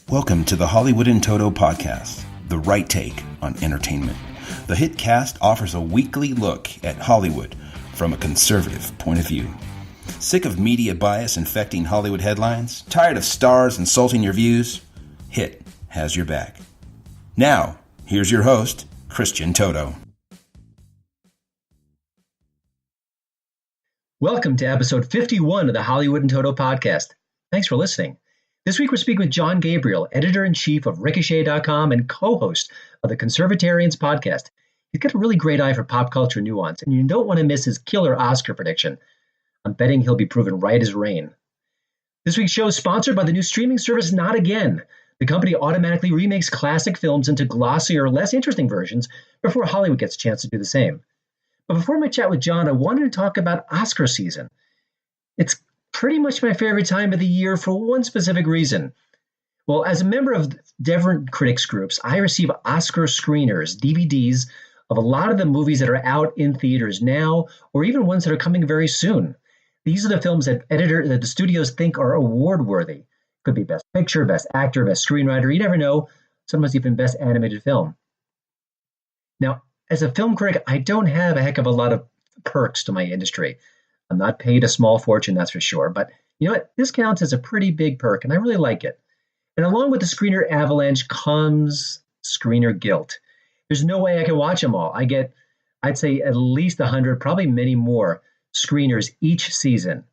Welcome to the Hollywood and Toto podcast, the right take on entertainment. The HiT cast offers a weekly look at Hollywood from a conservative point of view. Sick of media bias infecting Hollywood headlines? Tired of stars insulting your views? HiT has your back. Now, here's your host, Christian Toto. Welcome to episode 51 of the Hollywood and Toto podcast. Thanks for listening. This week we're speaking with Jon Gabriel, editor-in-chief of Ricochet.com and co-host of the Conservatarians podcast. He's got a really great eye for pop culture nuance, and you don't want to miss his killer Oscar prediction. I'm betting he'll be proven right as rain. This week's show is sponsored by the new streaming service Not Again. The company automatically remakes classic films into glossier, less interesting versions before Hollywood gets a chance to do the same. But before my chat with Jon, I wanted to talk about Oscar season. It's pretty much my favorite time of the year for one specific reason. Well, as a member of different critics groups, I receive Oscar screeners, DVDs, of a lot of the movies that are out in theaters now, or even ones that are coming very soon. These are the films that the studios think are award-worthy. Could be Best Picture, Best Actor, Best Screenwriter, you never know, sometimes even Best Animated Film. Now, as a film critic, I don't have a heck of a lot of perks to my industry. I'm not paid a small fortune, that's for sure. But you know what? This counts as a pretty big perk, and I really like it. And along with the screener avalanche comes screener guilt. There's no way I can watch them all. I get, I'd say, at least 100, probably many more screeners each season.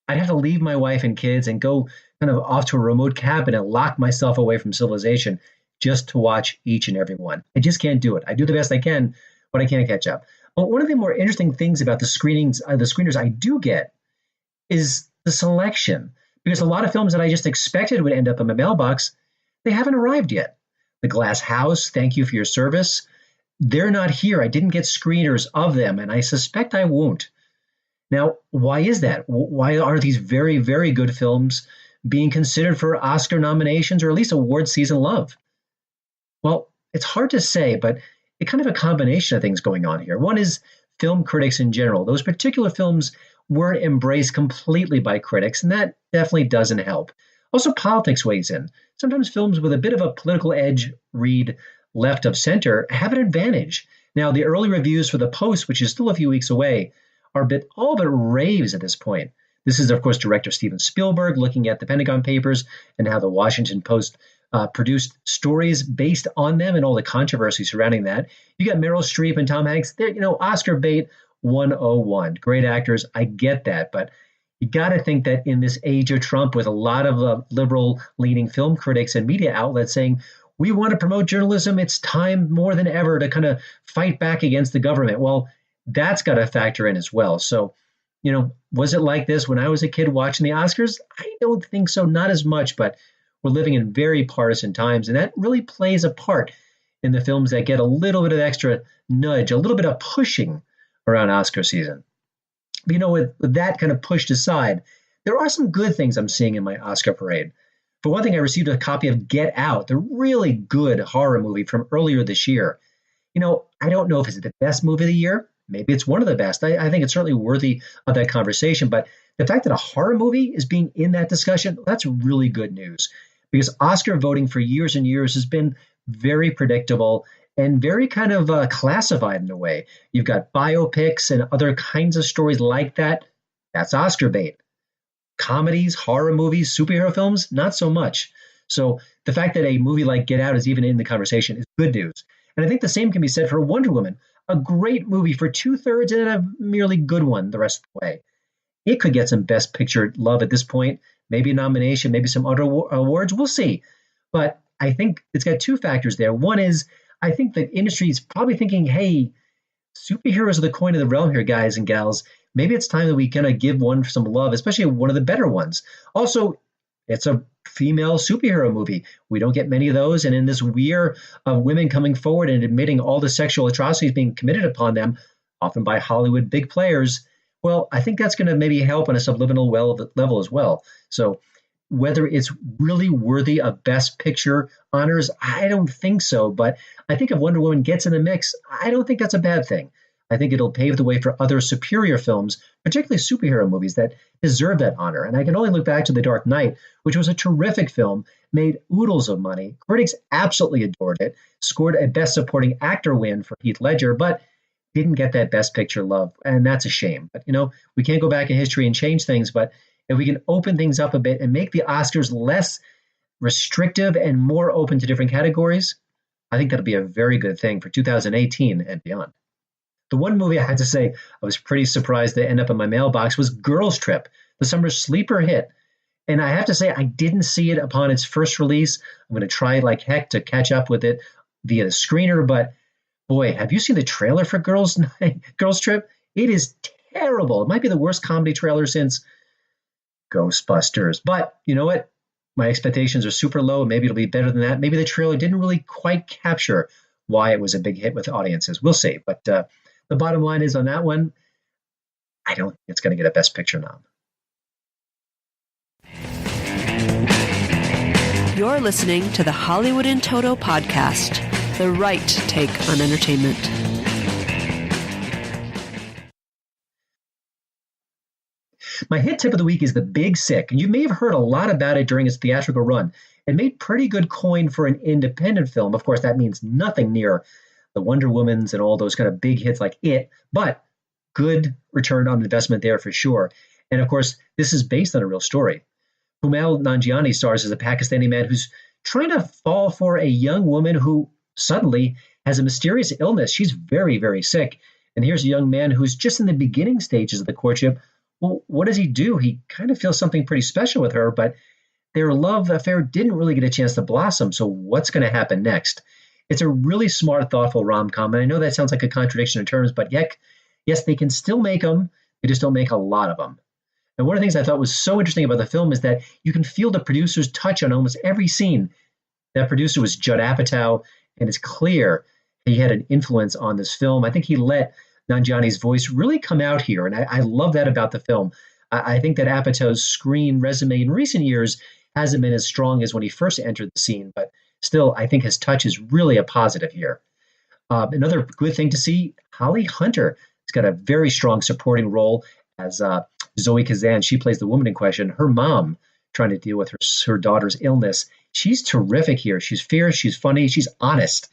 I'd have to leave my wife and kids and go kind of off to a remote cabin and lock myself away from civilization just to watch each and every one. I just can't do it. I do the best I can, but I can't catch up. But one of the more interesting things about the screeners I do get is the selection. Because a lot of films that I just expected would end up in my mailbox, they haven't arrived yet. The Glass House, thank you for your service. They're not here. I didn't get screeners of them, and I suspect I won't. Now, why is that? Why aren't these very, very good films being considered for Oscar nominations or at least award season love? Well, it's hard to say, but it's kind of a combination of things going on here. One is film critics in general. Those particular films weren't embraced completely by critics, and that definitely doesn't help. Also, politics weighs in. Sometimes films with a bit of a political edge, read left of center, have an advantage. Now, the early reviews for The Post, which is still a few weeks away, are all but raves at this point. This is, of course, director Steven Spielberg looking at the Pentagon Papers and how the Washington Post produced stories based on them and all the controversy surrounding that. You got Meryl Streep and Tom Hanks. They're, Oscar bait 101. Great actors. I get that. But you got to think that in this age of Trump, with a lot of liberal-leaning film critics and media outlets saying, we want to promote journalism, it's time more than ever to kind of fight back against the government. Well, that's got to factor in as well. So, was it like this when I was a kid watching the Oscars? I don't think so. Not as much, but we're living in very partisan times, and that really plays a part in the films that get a little bit of extra nudge, a little bit of pushing around Oscar season. But, with that kind of pushed aside, there are some good things I'm seeing in my Oscar parade. For one thing, I received a copy of Get Out, the really good horror movie from earlier this year. I don't know if it's the best movie of the year. Maybe it's one of the best. I think it's certainly worthy of that conversation. But the fact that a horror movie is being in that discussion, that's really good news. Because Oscar voting for years and years has been very predictable and very kind of classified in a way. You've got biopics and other kinds of stories like that. That's Oscar bait. Comedies, horror movies, superhero films, not so much. So the fact that a movie like Get Out is even in the conversation is good news. And I think the same can be said for Wonder Woman, a great movie for 2/3 and a merely good one the rest of the way. It could get some Best Picture love at this point, maybe a nomination, maybe some other awards. We'll see. But I think it's got two factors there. One is I think the industry is probably thinking, hey, superheroes are the coin of the realm here, guys and gals. Maybe it's time that we kind of give one some love, especially one of the better ones. Also, it's a female superhero movie. We don't get many of those. And in this weir of women coming forward and admitting all the sexual atrocities being committed upon them, often by Hollywood big players, well, I think that's going to maybe help on a subliminal level as well. So whether it's really worthy of Best Picture honors, I don't think so. But I think if Wonder Woman gets in the mix, I don't think that's a bad thing. I think it'll pave the way for other superior films, particularly superhero movies that deserve that honor. And I can only look back to The Dark Knight, which was a terrific film, made oodles of money. Critics absolutely adored it, scored a Best Supporting Actor win for Heath Ledger, but didn't get that Best Picture love. And that's a shame. But, we can't go back in history and change things, but if we can open things up a bit and make the Oscars less restrictive and more open to different categories, I think that'll be a very good thing for 2018 and beyond. The one movie I had to say I was pretty surprised to end up in my mailbox was Girls Trip, the summer's sleeper hit. And I have to say, I didn't see it upon its first release. I'm going to try like heck to catch up with it via the screener. But boy, have you seen the trailer for Girls Trip? It is terrible. It might be the worst comedy trailer since Ghostbusters. But you know what? My expectations are super low. Maybe it'll be better than that. Maybe the trailer didn't really quite capture why it was a big hit with audiences. We'll see. But the bottom line is on that one, I don't think it's going to get a Best Picture nom. You're listening to the Hollywood in Toto podcast, the right take on entertainment. My hit tip of the week is The Big Sick, and you may have heard a lot about it during its theatrical run. It made pretty good coin for an independent film. Of course, that means nothing near the Wonder Womans and all those kind of big hits like It, but good return on investment there for sure. And of course, this is based on a real story. Kumail Nanjiani stars as a Pakistani man who's trying to fall for a young woman who suddenly has a mysterious illness. She's very, very sick. And here's a young man who's just in the beginning stages of the courtship. Well, what does he do? He kind of feels something pretty special with her, but their love affair didn't really get a chance to blossom. So what's going to happen next? It's a really smart, thoughtful rom-com. And I know that sounds like a contradiction in terms, but yes, they can still make them. They just don't make a lot of them. And one of the things I thought was so interesting about the film is that you can feel the producer's touch on almost every scene. That producer was Judd Apatow, and it's clear he had an influence on this film. I think he let Nanjiani's voice really come out here, and I love that about the film. I think that Apatow's screen resume in recent years hasn't been as strong as when he first entered the scene, but still, I think his touch is really a positive here. Another good thing to see, Holly Hunter has got a very strong supporting role as Zoe Kazan. She plays the woman in question, her mom, trying to deal with her daughter's illness. She's terrific here. She's fierce, she's funny, she's honest.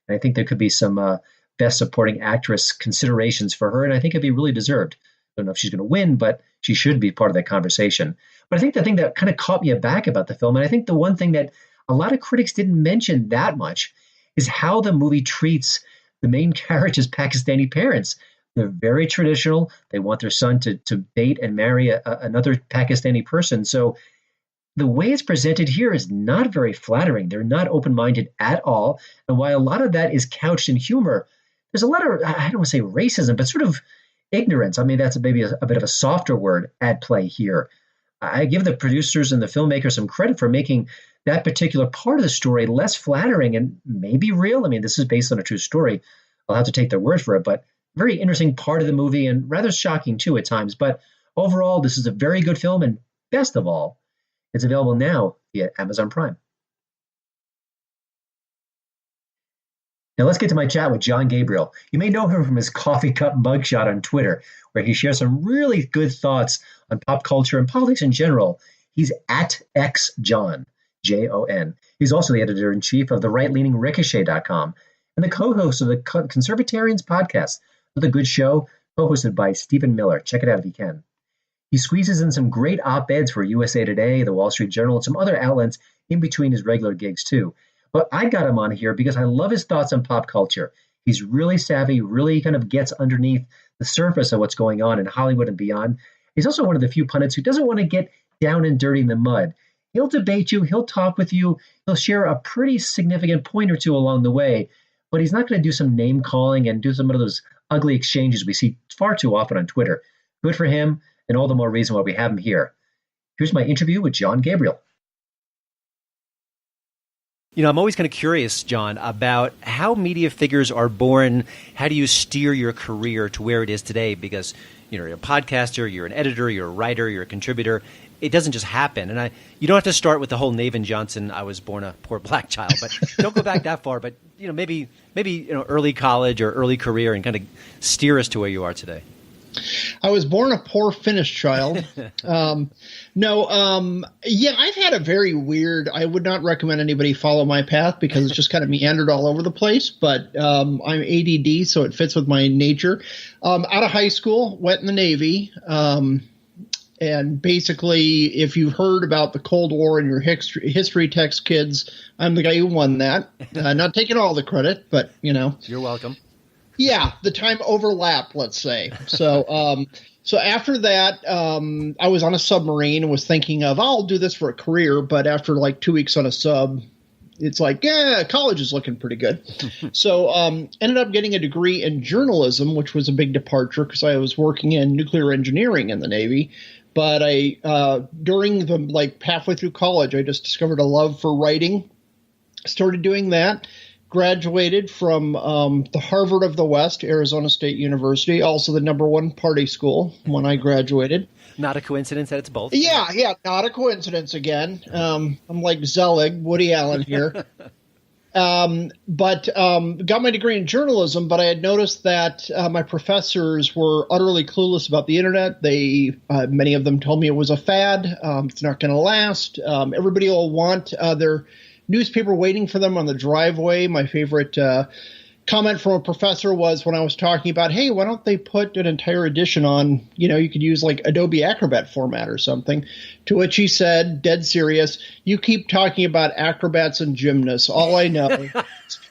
And I think there could be some Best Supporting Actress considerations for her, and I think it'd be really deserved. I don't know if she's going to win, but she should be part of that conversation. But I think the thing that kind of caught me aback about the film, and I think the one thing that a lot of critics didn't mention that much, is how the movie treats the main character's Pakistani parents. They're very traditional. They want their son to date and marry another Pakistani person. So the way it's presented here is not very flattering. They're not open-minded at all. And while a lot of that is couched in humor, there's a lot of, I don't want to say racism, but sort of ignorance. I mean, that's maybe a bit of a softer word at play here. I give the producers and the filmmakers some credit for making that particular part of the story less flattering and maybe real. I mean, this is based on a true story. I'll have to take their word for it, but very interesting part of the movie and rather shocking too at times. But overall, this is a very good film, and best of all, it's available now via Amazon Prime. Now let's get to my chat with Jon Gabriel. You may know him from his coffee cup mugshot on Twitter, where he shares some really good thoughts on pop culture and politics in general. He's at XJon, Jon. He's also the editor-in-chief of the right-leaning Ricochet.com and the co-host of the Conservatarians podcast, The Good Show, co-hosted by Stephen Miller. Check it out if you can. He squeezes in some great op-eds for USA Today, the Wall Street Journal, and some other outlets in between his regular gigs too. But I got him on here because I love his thoughts on pop culture. He's really savvy, really kind of gets underneath the surface of what's going on in Hollywood and beyond. He's also one of the few pundits who doesn't want to get down and dirty in the mud. He'll debate you, he'll talk with you, he'll share a pretty significant point or two along the way, but he's not going to do some name calling and do some of those ugly exchanges we see far too often on Twitter. Good for him, and all the more reason why we have him here. Here's my interview with Jon Gabriel. You know, I'm always kind of curious, Jon, about how media figures are born. How do you steer your career to where it is today? Because, you know, you're a podcaster, you're an editor, you're a writer, you're a contributor. it doesn't just happen. And you don't have to start with the whole Navin Johnson, I was born a poor black child, but don't go back that far. But, maybe early college or early career and kind of steer us to where you are today. I was born a poor Finnish child. I've had a very weird, I would not recommend anybody follow my path because it's just kind of meandered all over the place, but I'm ADD, so it fits with my nature. Out of high school, went in the Navy, and basically, if you've heard about the Cold War in your history text, kids, I'm the guy who won that. Not taking all the credit, but, You're welcome. Yeah, the time overlapped, let's say. So so after that, I was on a submarine and was thinking of, I'll do this for a career. But after like 2 weeks on a sub, it's like, college is looking pretty good. So ended up getting a degree in journalism, which was a big departure because I was working in nuclear engineering in the Navy. But during the halfway through college, I just discovered a love for writing, started doing that. Graduated from the Harvard of the West, Arizona State University, also the #1 party school when I graduated. Not a coincidence that it's both. Yeah, not a coincidence again. I'm like Zelig, Woody Allen here. But got my degree in journalism, but I had noticed that my professors were utterly clueless about the internet. Many of them told me it was a fad. It's not going to last. Everybody will want their newspaper waiting for them on the driveway. My favorite comment from a professor was when I was talking about, hey, why don't they put an entire edition on, you could use like Adobe Acrobat format or something. To which he said, dead serious, you keep talking about acrobats and gymnasts. All I know is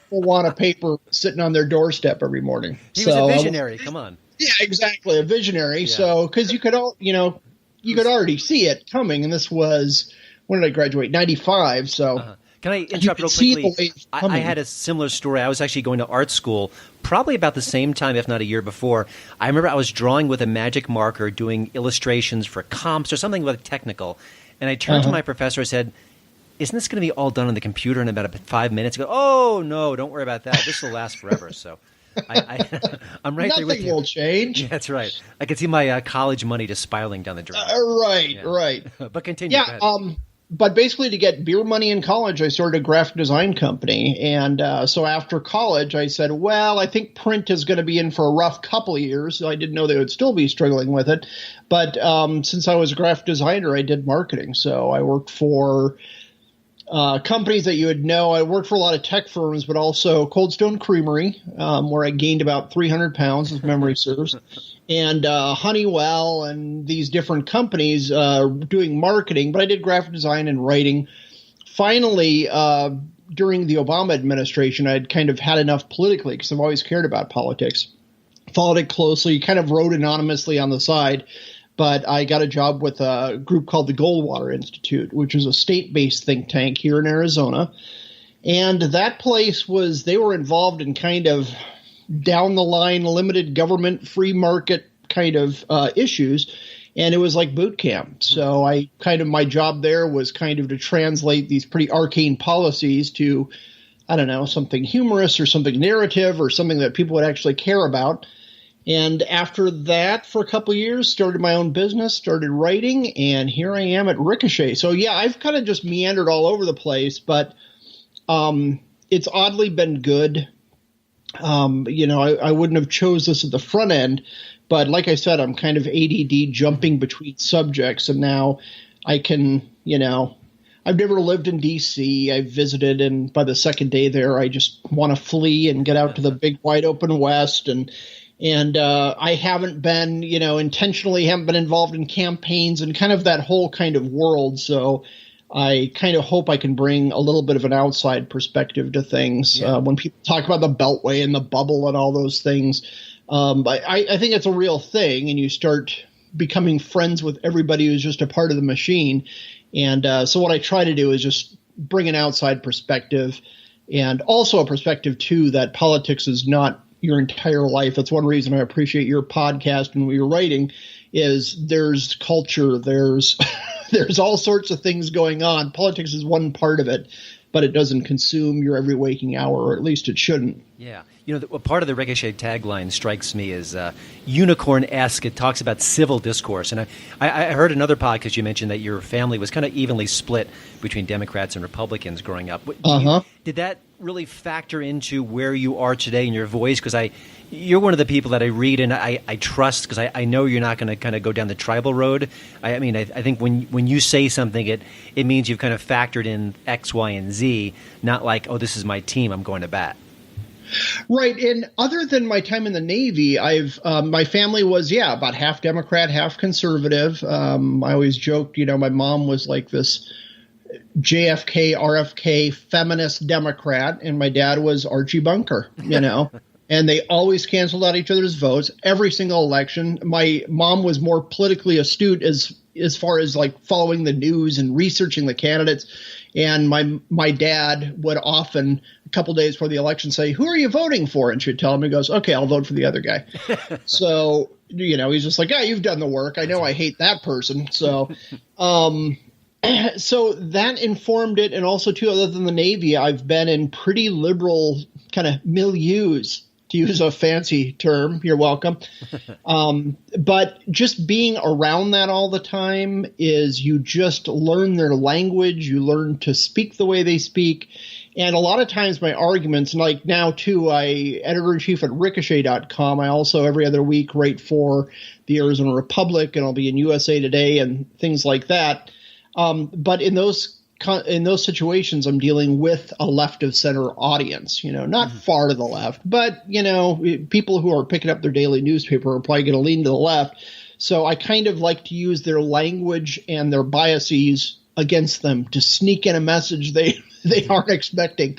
people want a paper sitting on their doorstep every morning. He was a visionary. Come on. Yeah, exactly. A visionary. Yeah. So, because you could already see it coming. And this was, when did I graduate? 95. So. Uh-huh. Can I interrupt real quickly? I had a similar story. I was actually going to art school probably about the same time, if not a year before. I remember I was drawing with a magic marker, doing illustrations for comps or something like technical. And I turned to my professor and said, isn't this going to be all done on the computer in about 5 minutes? He goes, oh, no, don't worry about that. This will last forever. So I'm right there with you. Nothing will change. Yeah, that's right. I can see my college money just spiraling down the drain. Right. But continue. Yeah, but basically, to get beer money in college, I started a graphic design company. And so after college, I said, well, I think print is going to be in for a rough couple of years. So I didn't know they would still be struggling with it. But since I was a graphic designer, I did marketing. So I worked for companies that you would know. I worked for a lot of tech firms, but also Cold Stone Creamery, where I gained about 300 pounds, if memory serves. And Honeywell and these different companies doing marketing, but I did graphic design and writing. Finally, during the Obama administration, I'd kind of had enough politically because I've always cared about politics. Followed it closely, kind of wrote anonymously on the side, but I got a job with a group called the Goldwater Institute, which is a state-based think tank here in Arizona. And that place they were involved in kind of down the line, limited government, free market kind of issues. And it was like boot camp. So my job there was kind of to translate these pretty arcane policies to, I don't know, something humorous or something narrative or something that people would actually care about. And after that, for a couple of years, started my own business, started writing, and here I am at Ricochet. So yeah, I've kind of just meandered all over the place, but it's oddly been good. I wouldn't have chose this at the front end, but like I said, I'm kind of ADD jumping between subjects, and now I can, I've never lived in D.C. I've visited, and by the second day there, I just want to flee and get out to the big wide open West, and I haven't been, intentionally haven't been involved in campaigns and kind of that whole kind of world, so I kind of hope I can bring a little bit of an outside perspective to things. Yeah. When people talk about the Beltway and the bubble and all those things, I think it's a real thing, and you start becoming friends with everybody who's just a part of the machine. And so what I try to do is just bring an outside perspective, and also a perspective, too, that politics is not your entire life. That's one reason I appreciate your podcast and what you're writing is there's culture, there's all sorts of things going on. Politics is one part of it, but it doesn't consume your every waking hour, or at least it shouldn't. Yeah. Part of the Ricochet tagline strikes me as unicorn-esque. It talks about civil discourse. And I heard another podcast you mentioned that your family was kind of evenly split between Democrats and Republicans growing up. Did that really factor into where you are today in your voice? Because you're one of the people that I read and I trust, because I know you're not going to kind of go down the tribal road. I think when you say something, it means you've kind of factored in X, Y, and Z, not like, oh, this is my team, I'm going to bat. Right. And other than my time in the Navy, my family was, about half Democrat, half conservative. I always joked, my mom was like this JFK, RFK feminist Democrat, and my dad was Archie Bunker, and they always canceled out each other's votes every single election. My mom was more politically astute as far as like following the news and researching the candidates. And my dad would often, a couple days before the election, say, "Who are you voting for?" And she'd tell him, he goes, "Okay, I'll vote for the other guy." So, he's just like, "Yeah, you've done the work. I know I hate that person." So, so that informed it. And also, too, other than the Navy, I've been in pretty liberal kind of milieus, to use a fancy term. You're welcome. But just being around that all the time is you just learn their language. You learn to speak the way they speak. And a lot of times my arguments, and like now too, I editor-in-chief at Ricochet.com. I also every other week write for the Arizona Republic, and I'll be in USA Today and things like that. But in those situations, I'm dealing with a left of center audience, not far to the left, but, people who are picking up their daily newspaper are probably going to lean to the left. So I kind of like to use their language and their biases against them to sneak in a message they aren't expecting.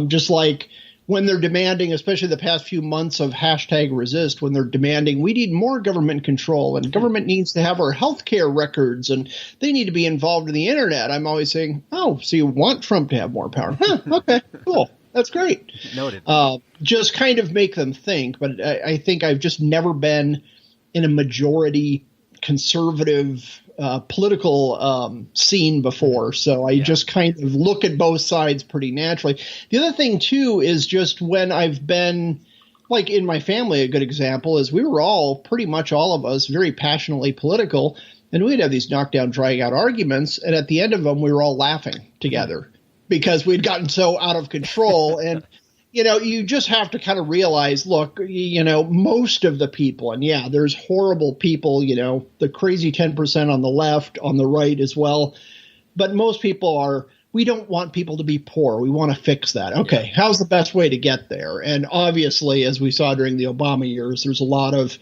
Just like when they're demanding, especially the past few months of #resist, when they're demanding we need more government control and government needs to have our healthcare records and they need to be involved in the internet. I'm always saying, oh, so you want Trump to have more power? Okay, cool. That's great. Noted. Just kind of make them think. But I think I've just never been in a majority conservative political scene before. So I just kind of look at both sides pretty naturally. The other thing, too, is just when I've been, like in my family, a good example is we were all, pretty much all of us, very passionately political. And we'd have these knockdown, drag out arguments. And at the end of them, we were all laughing together because we'd gotten so out of control. And you just have to kind of realize, look, most of the people, and there's horrible people, the crazy 10% on the left, on the right as well. But most people we don't want people to be poor. We want to fix that. Okay, how's the best way to get there? And obviously, as we saw during the Obama years, there's a lot of,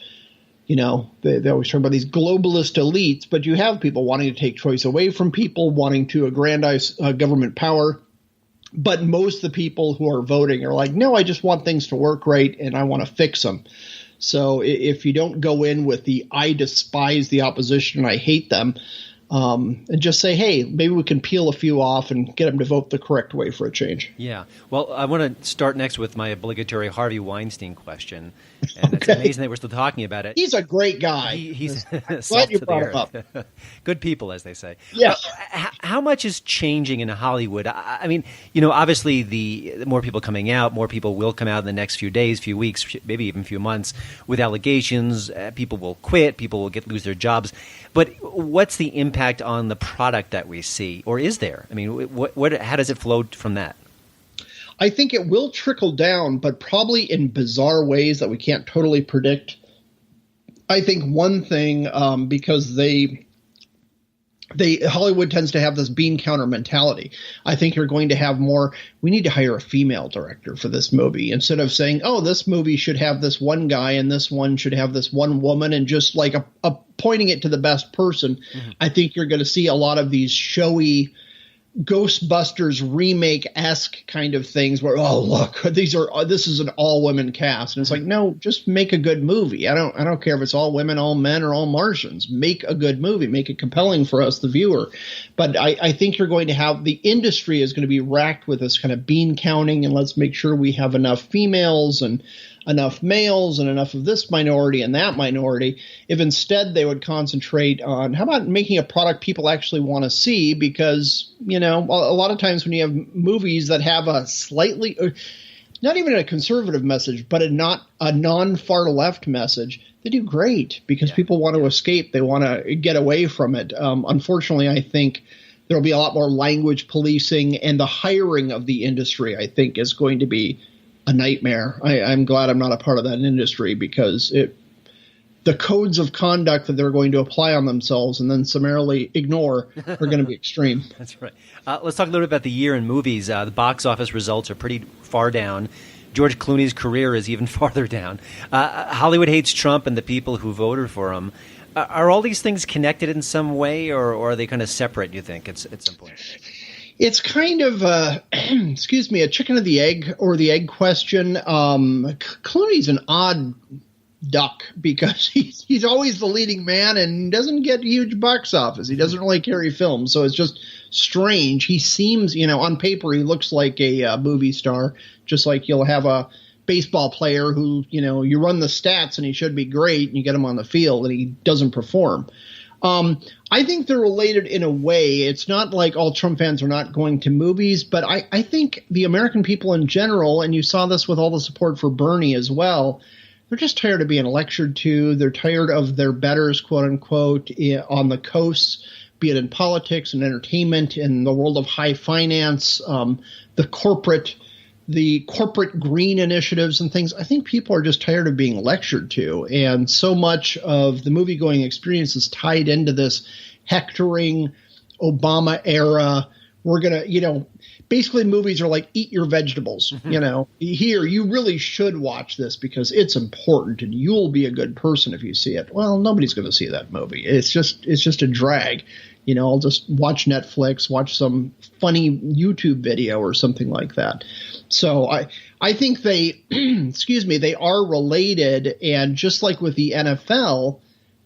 they always talk about these globalist elites, but you have people wanting to take choice away from people, wanting to aggrandize government power. But most of the people who are voting are like, no, I just want things to work right and I want to fix them. So if you don't go in with I despise the opposition and I hate them, and just say, hey, maybe we can peel a few off and get them to vote the correct way for a change. Yeah. Well, I want to start next with my obligatory Harvey Weinstein question. And it's amazing that we're still talking about it. He's a great guy. He's glad you brought him up. Good people, as they say. Yeah. How much is changing in Hollywood? I mean, obviously the more people coming out, more people will come out in the next few days, few weeks, maybe even few months with allegations. People will quit. People will lose their jobs. But what's the impact on the product that we see, or is there? I mean, how does it flow from that? I think it will trickle down, but probably in bizarre ways that we can't totally predict. I think one thing, because Hollywood tends to have this bean counter mentality. I think you're going to have more, we need to hire a female director for this movie instead of saying, oh, this movie should have this one guy and this one should have this one woman, and just like pointing it to the best person. Mm-hmm. I think you're going to see a lot of these showy Ghostbusters remake-esque kind of things where, oh, look, this is an all-women cast. And it's like, no, just make a good movie. I don't care if it's all women, all men, or all Martians. Make a good movie. Make it compelling for us, the viewer. But I think you're going to have – the industry is going to be racked with this kind of bean counting, and let's make sure we have enough females. And enough males and enough of this minority and that minority, if instead they would concentrate on how about making a product people actually want to see, because, you know, a lot of times when you have movies that have a slightly not even a conservative message, but a non-far left message, they do great because people want to escape. They want to get away from it. Unfortunately, I think there will be a lot more language policing, and the hiring of the industry, I think, is going to be a nightmare. I'm glad I'm not a part of that industry, because the codes of conduct that they're going to apply on themselves and then summarily ignore are going to be extreme. That's right. Let's talk a little bit about the year in movies. The box office results are pretty far down. George Clooney's career is even farther down. Hollywood hates Trump and the people who voted for him. Are all these things connected in some way, or are they kind of separate, you think, at some point? It's kind of, a chicken or the egg, question. Clooney's an odd duck because he's always the leading man and doesn't get huge box office. He doesn't really carry films, so it's just strange. He seems, on paper, he looks like a movie star, just like you'll have a baseball player who, you run the stats and he should be great and you get him on the field and he doesn't perform. I think they're related in a way. It's not like all Trump fans are not going to movies, but I think the American people in general, and you saw this with all the support for Bernie as well, they're just tired of being lectured to. They're tired of their betters, quote unquote, on the coasts, be it in politics and entertainment, in the world of high finance, the corporate green initiatives and things. I think people are just tired of being lectured to. And so much of the movie-going experience is tied into this hectoring Obama era. We're going to, basically movies are like eat your vegetables. Here, you really should watch this because it's important and you'll be a good person if you see it. Well, nobody's going to see that movie. It's just a drag. I'll just watch Netflix, watch some funny YouTube video or something like that. So I think they, they are related. And just like with the NFL,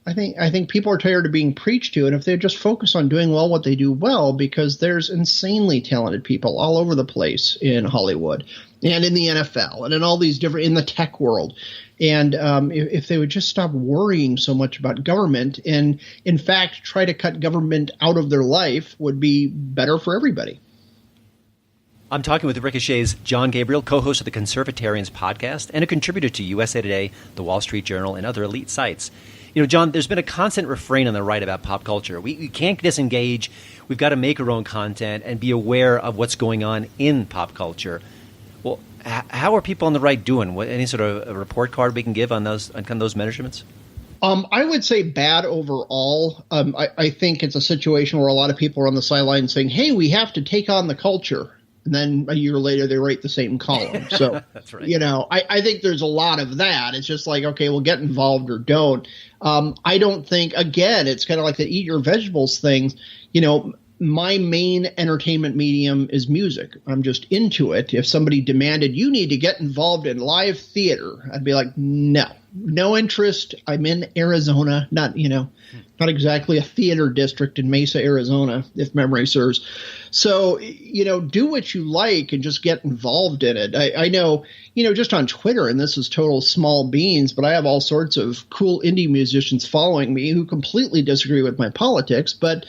I think people are tired of being preached to. And if they just focus on doing well what they do well, because there's insanely talented people all over the place in Hollywood and in the NFL and in all these different, in the tech world. And if they would just stop worrying so much about government and, in fact, try to cut government out of their life, would be better for everybody. I'm talking with Ricochet's Jon Gabriel, co-host of the Conservatarians podcast and a contributor to USA Today, The Wall Street Journal, and other elite sites. Jon, there's been a constant refrain on the right about pop culture. We can't disengage. We've got to make our own content and be aware of what's going on in pop culture. Well, how are people on the right doing? Any sort of a report card we can give on those measurements? I would say bad overall. I think it's a situation where a lot of people are on the sidelines saying, hey, we have to take on the culture. And then a year later, they write the same column. So, that's right. I think there's a lot of that. It's just like, okay, well, get involved or don't. I don't think, again, it's kind of like the eat your vegetables thing. My main entertainment medium is music. I'm just into it. If somebody demanded you need to get involved in live theater, I'd be like, no interest. I'm in Arizona, not exactly a theater district in Mesa, Arizona, if memory serves. So, do what you like and just get involved in it. I know, just on Twitter, and this is total small beans, but I have all sorts of cool indie musicians following me who completely disagree with my politics, but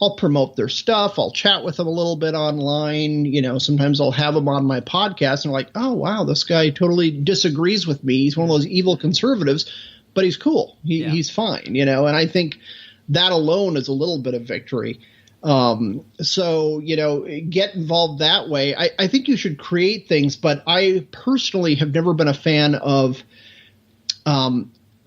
I'll promote their stuff. I'll chat with them a little bit online. Sometimes I'll have them on my podcast and I'm like, oh, wow, this guy totally disagrees with me. He's one of those evil conservatives, but he's cool. He's fine, and I think that alone is a little bit of victory. So, get involved that way. I think you should create things, but I personally have never been a fan of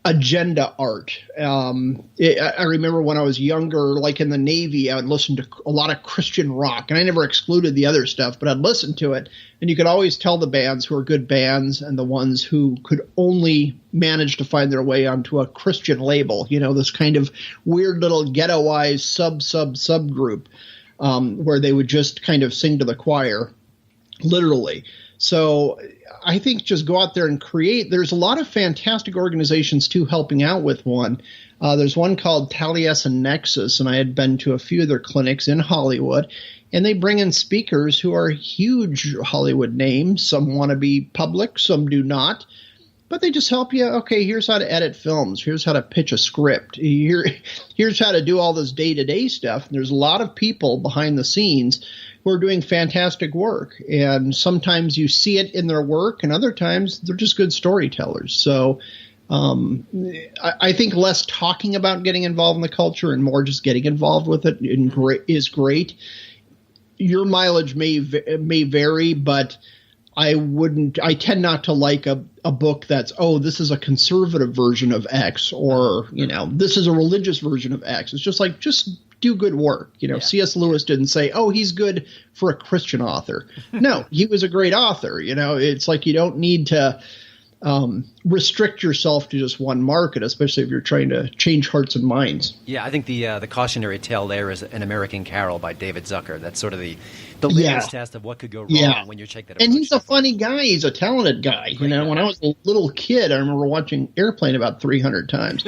agenda art. I remember when I was younger, like in the Navy, I would listen to a lot of Christian rock, and I never excluded the other stuff, but I'd listen to it. And you could always tell the bands who are good bands and the ones who could only manage to find their way onto a Christian label, this kind of weird little ghettoized subgroup, where they would just kind of sing to the choir, literally. So I think just go out there and create. There's a lot of fantastic organizations, too, helping out with one. There's one called Taliesin Nexus, and I had been to a few of their clinics in Hollywood. And they bring in speakers who are huge Hollywood names. Some want to be public, some do not. but they just help you. Okay, here's how to edit films. Here's how to pitch a script. Here's how to do all this day-to-day stuff. And there's a lot of people behind the scenes who are doing fantastic work. And sometimes you see it in their work, and other times they're just good storytellers. So I think less talking about getting involved in the culture and more just getting involved with it is great. Your mileage may vary, but I tend not to like a book that's, this is a conservative version of X, or, this is a religious version of X. It's just like, just do good work. C.S. Lewis didn't say, he's good for a Christian author. No, he was a great author. It's like you don't need to restrict yourself to just one market, especially if you're trying to change hearts and minds. Yeah, I think the cautionary tale there is An American Carroll by David Zucker. That's sort of the litmus test of what could go wrong when you take that approach. And he's a funny guy. He's a talented guy. When I was a little kid, I remember watching Airplane about 300 times.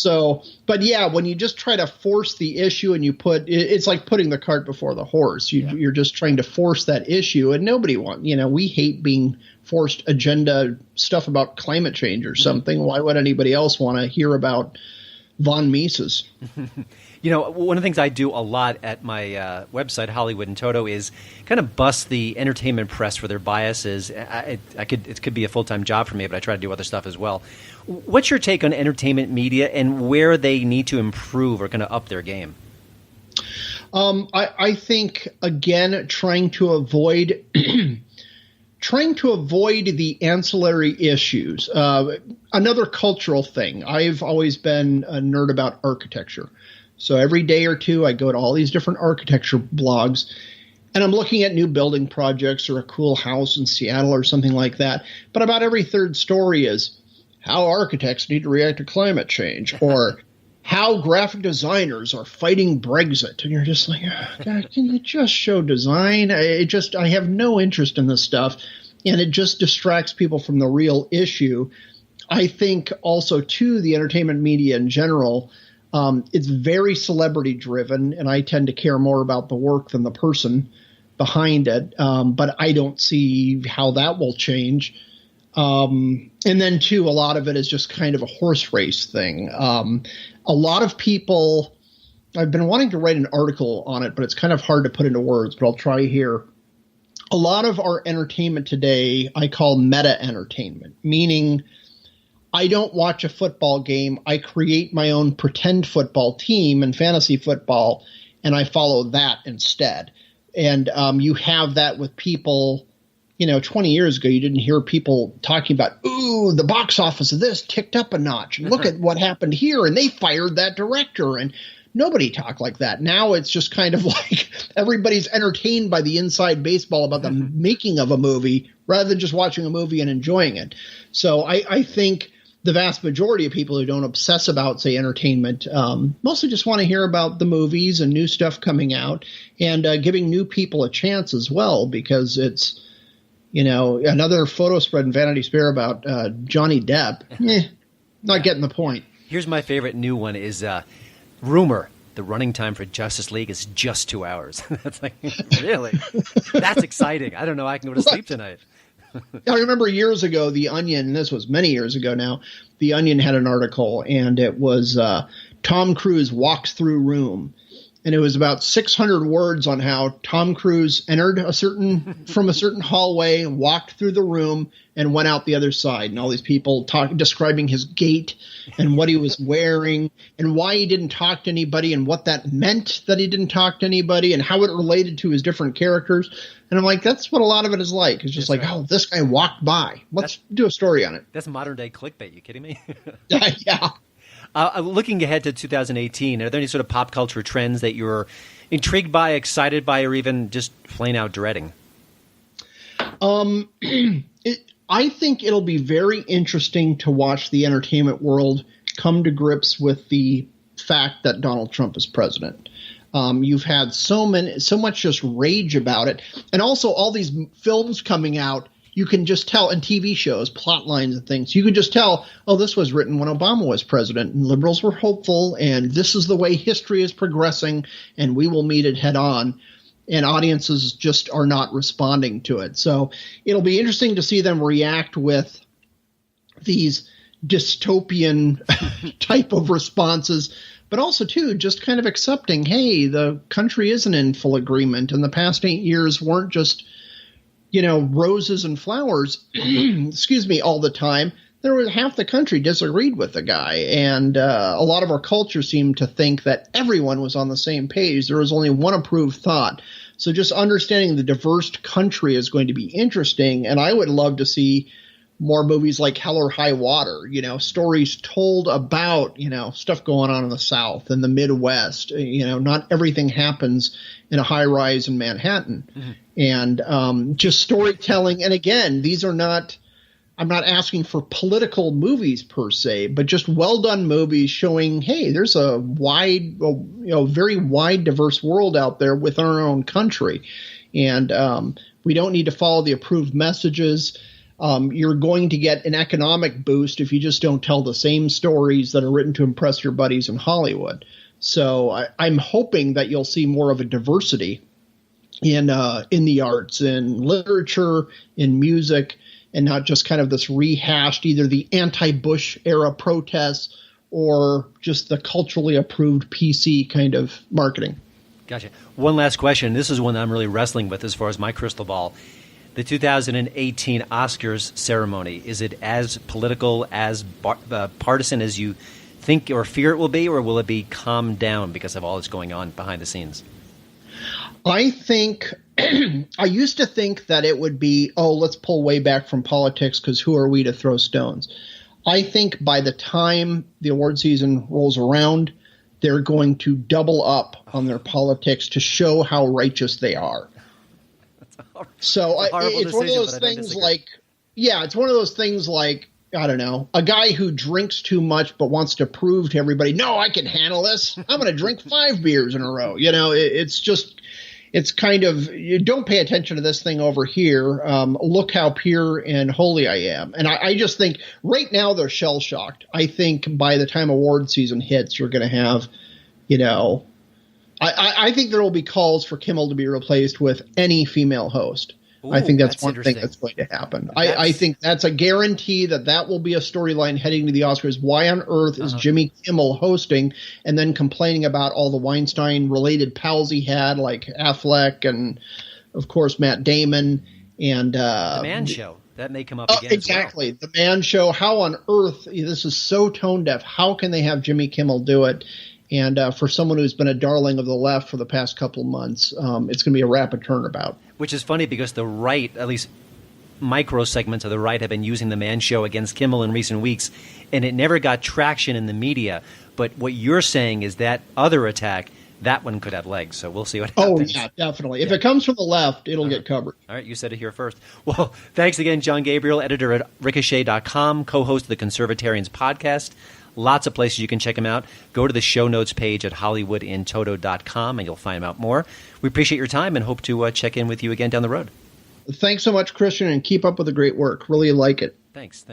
But when you just try to force the issue and it's like putting the cart before the horse. You're just trying to force that issue, and nobody wants. We hate being forced agenda stuff about climate change or something. Why would anybody else want to hear about von Mises? One of the things I do a lot at my website, Hollywood and Toto, is kind of bust the entertainment press for their biases. It could be a full-time job for me, but I try to do other stuff as well. What's your take on entertainment media and where they need to improve or kind of up their game? I think, again, trying to avoid the ancillary issues. Another cultural thing. I've always been a nerd about architecture. So every day or two, I go to all these different architecture blogs, and I'm looking at new building projects or a cool house in Seattle or something like that. But about every third story is how architects need to react to climate change, or how graphic designers are fighting Brexit. And you're just like, God, can you just show design? I have no interest in this stuff, and it just distracts people from the real issue. I think also, too, the entertainment media in general, it's very celebrity driven, and I tend to care more about the work than the person behind it. But I don't see how that will change. And then, too, a lot of it is just kind of a horse race thing. A lot of people – I've been wanting to write an article on it, but it's kind of hard to put into words, but I'll try here. A lot of our entertainment today I call meta-entertainment, meaning I don't watch a football game. I create my own pretend football team in fantasy football, and I follow that instead. And you have that with people – 20 years ago, you didn't hear people talking about, ooh, the box office of this ticked up a notch. And look at what happened here, and they fired that director. And nobody talked like that. Now it's just kind of like everybody's entertained by the inside baseball about the making of a movie rather than just watching a movie and enjoying it. So I think the vast majority of people who don't obsess about, say, entertainment mostly just want to hear about the movies and new stuff coming out, and giving new people a chance as well, because it's, another photo spread in Vanity Fair about Johnny Depp. Not getting the point. Here's my favorite new one is rumor. The running time for Justice League is just 2 hours. That's like, really? That's exciting. I don't know. I can go to sleep tonight. I remember years ago, The Onion, and this was many years ago now, The Onion had an article, and it was Tom Cruise walks through room. And it was about 600 words on how Tom Cruise entered from a certain hallway, walked through the room, and went out the other side. And all these people describing his gait and what he was wearing and why he didn't talk to anybody and what that meant that he didn't talk to anybody and how it related to his different characters. And I'm like, that's what a lot of it is like. It's just this guy walked by. Let's do a story on it. That's modern day clickbait. You kidding me? Yeah. Looking ahead to 2018, are there any sort of pop culture trends that you're intrigued by, excited by, or even just plain out dreading? I think it'll be very interesting to watch the entertainment world come to grips with the fact that Donald Trump is president. You've had so much just rage about it, and also all these films coming out. You can just tell, and TV shows, plot lines and things, you can just tell, this was written when Obama was president, and liberals were hopeful, and this is the way history is progressing, and we will meet it head on. And audiences just are not responding to it. So it'll be interesting to see them react with these dystopian type of responses, but also too just kind of accepting, hey, the country isn't in full agreement, and the past 8 years weren't just, roses and flowers, excuse me, all the time. There was half the country disagreed with the guy, and a lot of our culture seemed to think that everyone was on the same page. There was only one approved thought. So just understanding the diverse country is going to be interesting, and I would love to see more movies like Hell or High Water, stories told about, stuff going on in the South and the Midwest. Not everything happens in a high rise in Manhattan. Mm-hmm. And just storytelling. And again, I'm not asking for political movies per se, but just well done movies showing, hey, there's a very wide, diverse world out there within our own country. And we don't need to follow the approved messages. You're going to get an economic boost if you just don't tell the same stories that are written to impress your buddies in Hollywood. So I'm hoping that you'll see more of a diversity in the arts, in literature, in music, and not just kind of this rehashed either the anti-Bush era protests or just the culturally approved PC kind of marketing. Gotcha. One last question. This is one that I'm really wrestling with as far as my crystal ball. The 2018 Oscars ceremony, is it as political, as partisan as you think or fear it will be, or will it be calmed down because of all that's going on behind the scenes? I think I used to think that it would be, let's pull way back from politics because who are we to throw stones? I think by the time the award season rolls around, they're going to double up on their politics to show how righteous they are. So it's one of those things like, it's one of those things like, I don't know, a guy who drinks too much but wants to prove to everybody, no, I can handle this. I'm going to drink 5 beers in a row. It's kind of, you don't pay attention to this thing over here. Look how pure and holy I am. And I just think right now they're shell shocked. I think by the time award season hits, you're going to have, I think there will be calls for Kimmel to be replaced with any female host. Ooh, I think that's one thing that's going to happen. I think that's a guarantee that will be a storyline heading to the Oscars. Why on earth is Jimmy Kimmel hosting and then complaining about all the Weinstein-related pals he had, like Affleck and, of course, Matt Damon and The Man Show. That may come up again. Exactly. As well. The Man Show. How on earth? This is so tone deaf. How can they have Jimmy Kimmel do it? And for someone who's been a darling of the left for the past couple of months, it's going to be a rapid turnabout. Which is funny because the right, at least micro segments of the right, have been using the Man Show against Kimmel in recent weeks, and it never got traction in the media. But what you're saying is that other attack, that one could have legs. So we'll see what happens. Oh, yeah, definitely. If it comes from the left, it'll get covered. All right, you said it here first. Well, thanks again, Jon Gabriel, editor at Ricochet.com, co-host of the Conservatarians podcast. Lots of places you can check him out. Go to the show notes page at HollywoodInToto.com and you'll find out more. We appreciate your time and hope to check in with you again down the road. Thanks so much, Christian, and keep up with the great work. Really like it. Thanks.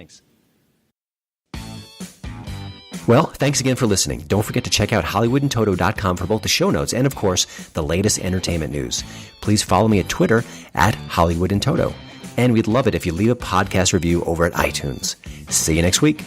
Well, thanks again for listening. Don't forget to check out HollywoodInToto.com for both the show notes and, of course, the latest entertainment news. Please follow me at Twitter at HollywoodInToto. And we'd love it if you leave a podcast review over at iTunes. See you next week.